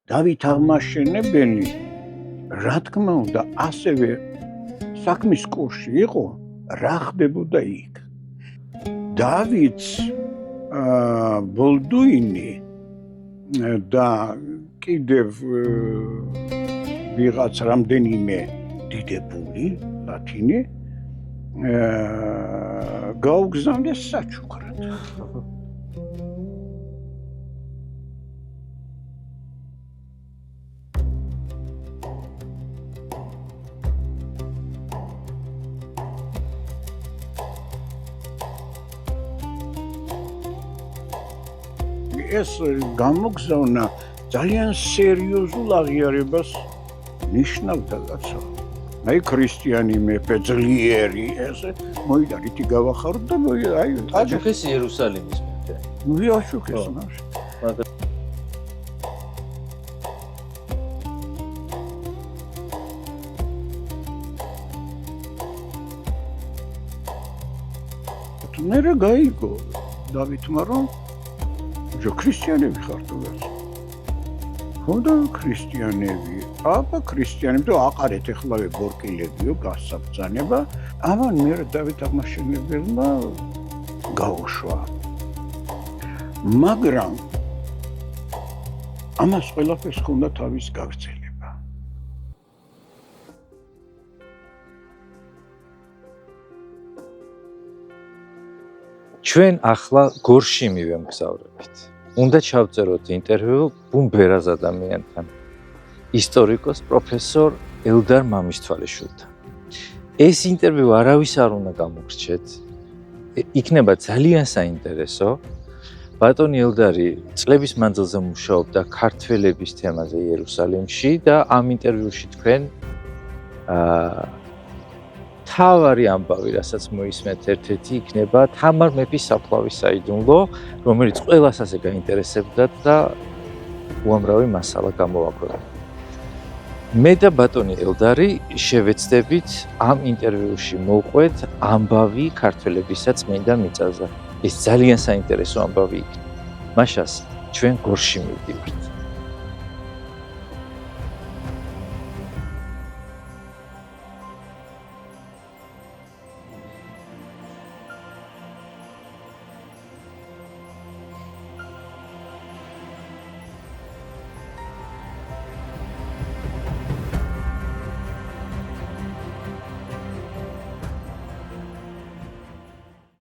დავით აღმაშენებელი, რა თქმა უნდა, ასევე საქმის კურსში იყო, რა ხდებოდა იქ. დავითს ბოლდუინი და კიდევ ვიღაც რამდენიმე დიდებული ლათინი გაუგზავნეს საჩუქრად. ეს გამოგზავნა ძალიან სერიოზულ აღიარებას ნიშნავდა კაცო. აი ქრისტიანი მეფე ძლიერი ესე მოიდარით გავახარო და აი აჩუქეს იერუსალიმის მეფე. ვიაშუქეს მას. მერე გაიგო დავითმა რომ ქრისტიანები ხარ თუ არა? ხოდა ქრისტიანები, აბა ქრისტიანები და აყარეთ ეხლავე ბორკილებიო გასაბრძანება, ამან მე დავით აღმაშენებელმა გაუშვა. მაგრამ ამას ყველაფერს ჰქონდა თავის გაგრძელება. ჩვენ ახლა გორში მივემგზავრებით. უნდა ჩავწეროთ ინტერვიუ ბუმ ბერაზ ადამიანთან, ისტორიკოს პროფესორ ელდარ მამისთვალიშვილთან. ეს ინტერვიუ არავის არ უნდა გამოგრჩეთ. იქნება ძალიან საინტერესო. ბატონი ელდარი წლების მანძილზე მუშაობდა ქართველების თემაზე იერუსალიმში და ამ ინტერვიუში თქვენ თავარი ამბავი, რასაც მოისმენთ ერთ-ერთი იქნება თამარ მეფის საფლავის საიდუმლო, რომელიც ყველას ასე გაინტერესებდა და უამრავი მასალა გამოვაქვეყნა. მე და ბატონი ელდარი შევეცდებით ამ ინტერვიუში მოვყვეთ ამბავი ქართველებისა წმინდა მიწაზე. ეს ძალიან საინტერესო ამბავი იქნება. მაშას ჩვენ გორში მივდივართ.